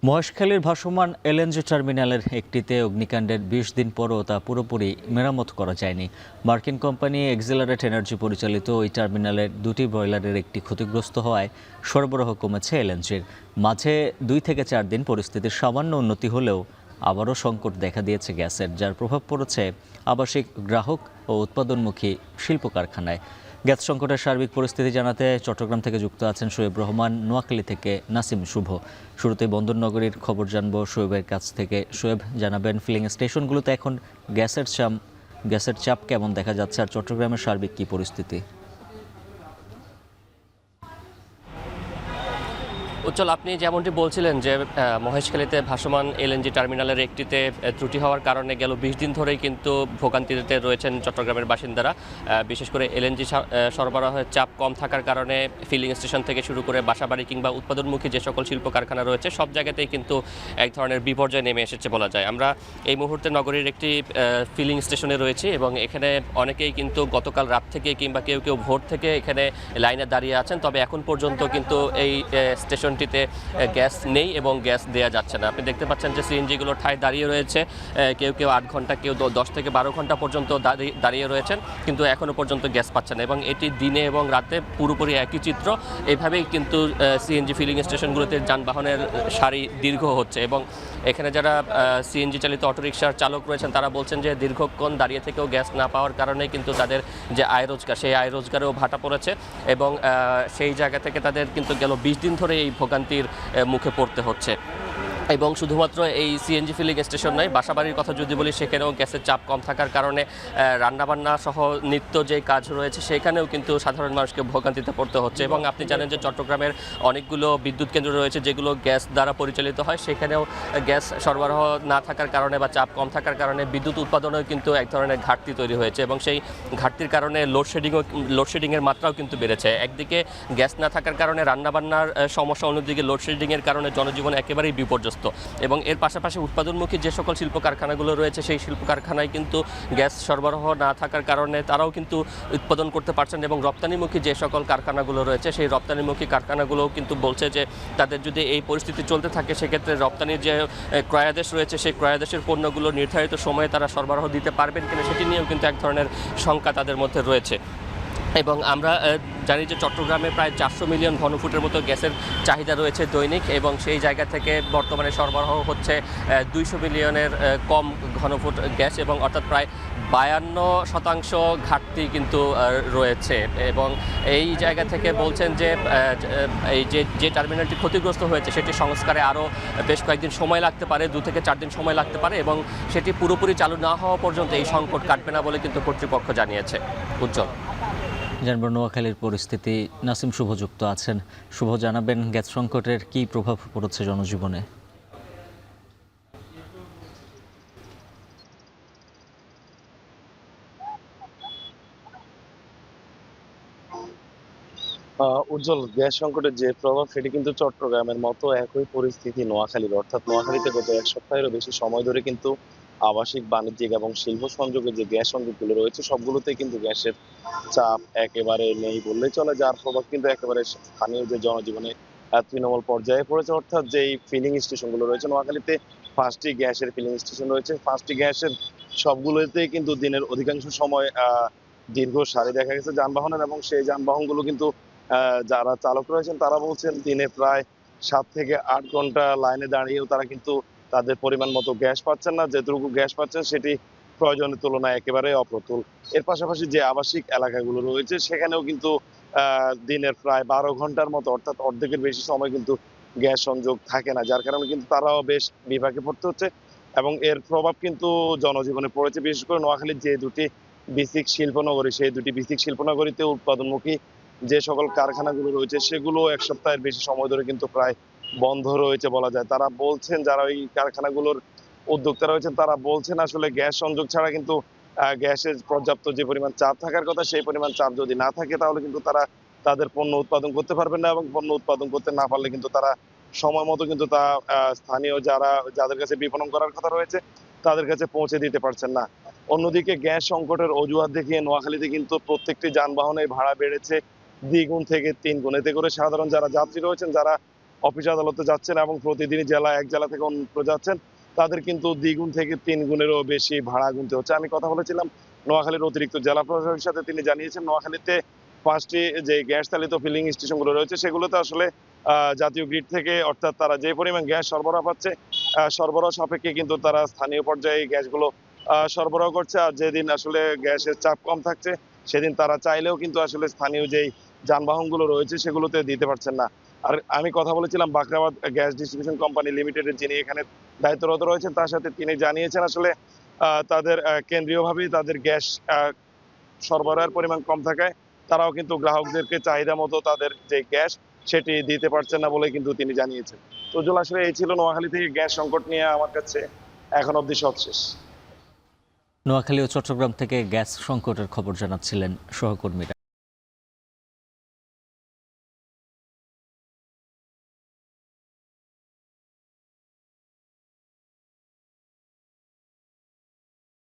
মহেশখালীর ভাসমান এলএনজি টার্মিনালের একটিতে অগ্নিকাণ্ডের ২০ দিন পরও তা পুরোপুরি মেরামত করা যায়নি। মার্কিন কোম্পানি এক্সিলারেট এনার্জি পরিচালিত ওই টার্মিনালের দুটি বয়লারের একটি ক্ষতিগ্রস্ত হওয়ায় সরবরাহ কমেছে এলএনজির। মাঝে ২ থেকে ৪ দিন পরিস্থিতির সামান্য উন্নতি হলেও আবারও সংকট দেখা দিয়েছে গ্যাসের, যার প্রভাব পড়েছে আবাসিক, গ্রাহক ও উৎপাদনমুখী শিল্প কারখানায়। গ্যাস সংকটের সার্বিক পরিস্থিতি জানাতে চট্টগ্রাম থেকে যুক্ত আছেন শোয়েব রহমান, নোয়াখালী থেকে নাসিম শুভ। শুরুতে বন্দরনগরীর খবর জানবো শোয়েবের কাছ থেকে। শোয়েব, জানাবেন ফিলিং স্টেশনগুলোতে এখন গ্যাসের চাপ কেমন দেখা যাচ্ছে, আর চট্টগ্রামের সার্বিক কী পরিস্থিতি? উজ্জ্বল, আপনি যেমনটি বলছিলেন যে মহেশখালীতে ভাসমান এলএনজি টার্মিনালের একটিতে ত্রুটি হওয়ার কারণে গেল ২০ দিন ধরেই কিন্তু ভোগান্তিতে রয়েছেন চট্টগ্রামের বাসিন্দারা। বিশেষ করে এলএনজি সরবরাহের চাপ কম থাকার কারণে ফিলিং স্টেশন থেকে শুরু করে বাসাবাড়ি কিংবা উৎপাদনমুখী যে সকল শিল্প কারখানা রয়েছে সব জায়গাতেই কিন্তু এক ধরনের বিপর্যয় নেমে এসেছে বলা যায়। আমরা এই মুহূর্তে নগরীর একটি ফিলিং স্টেশনে রয়েছি এবং এখানে অনেকেই কিন্তু গতকাল রাত থেকে কিংবা কেউ কেউ ভোর থেকে এখানে লাইনে দাঁড়িয়ে আছেন, তবে এখন পর্যন্ত কিন্তু এই স্টেশনটিতে গ্যাস নেই এবং গ্যাস দেওয়া যাচ্ছে না। আপনি দেখতে পাচ্ছেন যে সিএনজিগুলো ঠায় দাঁড়িয়ে রয়েছে, কেউ কেউ 8 ঘন্টা, কেউ 10 থেকে 12 ঘন্টা পর্যন্ত দাঁড়িয়ে রয়েছেন, কিন্তু এখনও পর্যন্ত গ্যাস পাচ্ছেন না এবং এটি দিনে এবং রাতে পুরোপুরি একই চিত্র। এভাবেই কিন্তু সিএনজি ফিলিং স্টেশনগুলোতে যানবাহনের সারি দীর্ঘ হচ্ছে এবং এখানে যারা সিএনজি চালিত অটোরিকশার চালক রয়েছেন তারা বলছেন যে দীর্ঘক্ষণ দাঁড়িয়ে থেকেও গ্যাস না পাওয়ার কারণে কিন্তু তাদের যে আয় রোজগার, সেই আয় রোজগারেও ভাটা পড়েছে এবং সেই জায়গা থেকে তাদের কিন্তু গেল ২০ দিন ধরে এই ভোগান্তির মুখে পড়তে হচ্ছে। এবং শুধুমাত্র এই সিএনজি ফিলিং স্টেশন নয়, বাসাবাড়ির কথা যদি বলি সেখানেও গ্যাসের চাপ কম থাকার কারণে রান্নাবান্না সহ নিত্য যে কাজ রয়েছে সেখানেও কিন্তু সাধারণ মানুষকে ভোগান্তিতে পড়তে হচ্ছে। এবং আপনি জানেন যে চট্টগ্রামের অনেকগুলো বিদ্যুৎ কেন্দ্র রয়েছে যেগুলো গ্যাস দ্বারা পরিচালিত হয়, সেখানেও গ্যাস সরবরাহ না থাকার কারণে বা চাপ কম থাকার কারণে বিদ্যুৎ উৎপাদনেও কিন্তু এক ধরনের ঘাটতি তৈরি হয়েছে এবং সেই ঘাটতির কারণে লোডশেডিংয়ের মাত্রাও কিন্তু বেড়েছে। একদিকে গ্যাস না থাকার কারণে রান্নাবান্নার সমস্যা, অন্যদিকে লোডশেডিংয়ের কারণে জনজীবন একেবারেই বিপর্যস্ত। এবং এর পাশাপাশি উৎপাদনমুখী যে সকল শিল্প কারখানাগুলো রয়েছে সেই শিল্প কারখানায় কিন্তু গ্যাস সরবরাহ না থাকার কারণে তারাও কিন্তু উৎপাদন করতে পারছেন এবং রপ্তানিমুখী যে সকল কারখানাগুলো রয়েছে সেই রপ্তানিমুখী কারখানাগুলোও কিন্তু বলছে যে তাদের যদি এই পরিস্থিতি চলতে থাকে সেক্ষেত্রে রপ্তানির যে ক্রয়াদেশ রয়েছে সেই ক্রয়াদেশের পণ্যগুলো নির্ধারিত সময়ে তারা সরবরাহ দিতে পারবেন কিনা সেটি নিয়েও কিন্তু এক ধরনের শঙ্কা তাদের মধ্যে রয়েছে। এবং আমরা জানি যে চট্টগ্রামে প্রায় ৪০০ মিলিয়ন ঘনফুটের মতো গ্যাসের চাহিদা রয়েছে দৈনিক এবং সেই জায়গা থেকে বর্তমানে সরবরাহ হচ্ছে ২০০ মিলিয়নের কম ঘনফুট গ্যাস এবং অর্থাৎ প্রায় ৫২% ঘাটতি কিন্তু রয়েছে। এবং এই জায়গা থেকে বলছেন যে এই যে টার্মিনালটি ক্ষতিগ্রস্ত হয়েছে সেটি সংস্কারে আরও বেশ কয়েকদিন সময় লাগতে পারে, ২ থেকে ৪ দিন সময় লাগতে পারে এবং সেটি পুরোপুরি চালু না হওয়া পর্যন্ত এই সংকট কাটবে না বলে কিন্তু কর্তৃপক্ষ জানিয়েছে। উজ্জ্বল, জানবো নোয়াখালীর পরিস্থিতি। নাসিম শুভ যুক্ত আছেন। শুভ, জানাবেন গ্যাস সংকটের কী প্রভাব পড়েছে জনজীবনে? উজ্জ্বল, গ্যাস সংকটের যে প্রভাব সেটি কিন্তু চট্টগ্রামের মতো একই পরিস্থিতি নোয়াখালীর। অর্থাৎ নোয়াখালীতে গত ১ সপ্তাহেরও বেশি সময় ধরে কিন্তু আবাসিক, বাণিজ্যিক এবং শিল্প সংযোগে যে গ্যাস সংযোগগুলো রয়েছে সবগুলোতেই কিন্তু গ্যাসের চাপ একেবারে নেই বললেই চলে, যার প্রভাব কিন্তু একেবারে স্থানীয় যে জনজীবনে তৃণমূল পর্যায়ে পড়েছে। অর্থাৎ যেই ফিলিং স্টেশনগুলো রয়েছে নোয়াখালীতে, ৫টি গ্যাসের ফিলিং স্টেশন রয়েছে। ৫টি গ্যাসের সবগুলোতেই কিন্তু দিনের অধিকাংশ সময় দীর্ঘ সারি দেখা গেছে যানবাহনের এবং সেই যানবাহনগুলো কিন্তু যারা চালক রয়েছেন তারা বলছেন দিনে প্রায় ৭ থেকে ৮ ঘন্টা লাইনে দাঁড়িয়েও তারা কিন্তু তাদের পরিমাণ মতো গ্যাস পাচ্ছেন না। যেটুকু গ্যাস পাচ্ছেন সেটি প্রয়োজনের তুলনায় একেবারে অপ্রতুল। এর পাশাপাশি যে আবাসিক এলাকাগুলো রয়েছে সেখানেও কিন্তু দিনের প্রায় ১২ ঘন্টার মতো, অর্থাৎ অর্ধেকের বেশি সময় কিন্তু গ্যাস সংযোগ থাকে না, যার কারণে কিন্তু তারাও বেশ বিপাকে পড়তে হচ্ছে এবং এর প্রভাব কিন্তু জনজীবনে পড়েছে। বিশেষ করে নোয়াখালীর যে দুটি বিসিক শিল্পনগরী, সেই দুটি বিসিক শিল্পনগরীতে উৎপাদনমুখী যে সকল কারখানাগুলো রয়েছে সেগুলো ১ সপ্তাহের বেশি সময় ধরে কিন্তু প্রায় বন্ধ রয়েছে বলা যায়। তারা বলছেন, যারা ওই কারখানাগুলোর উদ্যোক্তা রয়েছেন তারা বলছেন আসলে গ্যাস সংযোগ ছাড়া কিন্তু গ্যাসের পর্যাপ্ত যে পরিমাণ চাপ থাকার কথা সেই পরিমাণ চাপ যদি না থাকে তাহলে কিন্তু তারা তাদের পণ্য উৎপাদন করতে পারবেন না এবং পণ্য উৎপাদন করতে না পারলে কিন্তু তারা সময় মতো কিন্তু তা স্থানীয় যাদের কাছে বিপণন করার কথা রয়েছে তাদের কাছে পৌঁছে দিতে পারছেন না। অন্যদিকে গ্যাস সংকটের অজুহাত দেখিয়ে নোয়াখালীতে কিন্তু প্রত্যেকটি যানবাহনের ভাড়া বেড়েছে দ্বিগুণ থেকে ৩ গুণ। এতে করে সাধারণ যারা যাত্রী রয়েছেন, যারা অফিস আদালতে যাচ্ছেন এবং প্রতিদিনই এক জেলা থেকে অন্য যাচ্ছেন, তাদের কিন্তু দ্বিগুণ থেকে 3 গুণেরও বেশি ভাড়া গুনতে হচ্ছে। আমি কথা বলেছিলাম নোয়াখালীর অতিরিক্ত জেলা প্রশাসকের সাথে, তিনি জানিয়েছেন নোয়াখালীতে 5টি যে গ্যাস চালিত ফিলিং স্টেশনগুলো রয়েছে সেগুলোতে আসলে জাতীয় গ্রিড থেকে, অর্থাৎ তারা যে পরিমাণ গ্যাস সরবরাহ পাচ্ছে সরবরাহ সাপেক্ষে কিন্তু তারা স্থানীয় পর্যায়ে গ্যাসগুলো সরবরাহ করছে। আর যেদিন আসলে গ্যাসের চাপ কম থাকছে সেদিন তারা চাইলেও কিন্তু আসলে স্থানীয় যেই যানবাহনগুলো রয়েছে সেগুলোতে দিতে পারছেন না। আর আমি কথা বলেছিলাম বাখরাবাদ গ্যাস ডিস্ট্রিবিউশন কোম্পানি লিমিটেডের যিনি এখানে দায়িত্বরত রয়েছেন তার সাথে, তিনি জানিয়েছেন আসলে তাদের কেন্দ্রীয়ভাবেই তাদের গ্যাস সরবরাহের পরিমাণ কম থাকায় তারাও কিন্তু গ্রাহকদেরকে চাহিদা মতো তাদের যে গ্যাস সেটি দিতে পারছেন না বলে কিন্তু তিনি জানিয়েছেন। তো আসলে এই ছিল নোয়াখালী থেকে গ্যাস সংকট নিয়ে আমার কাছে এখন অবধি সব শেষ। নোয়াখালী ও চট্টগ্রাম থেকে গ্যাস সংকটের খবর জানাচ্ছিলেন সহকর্মীরা।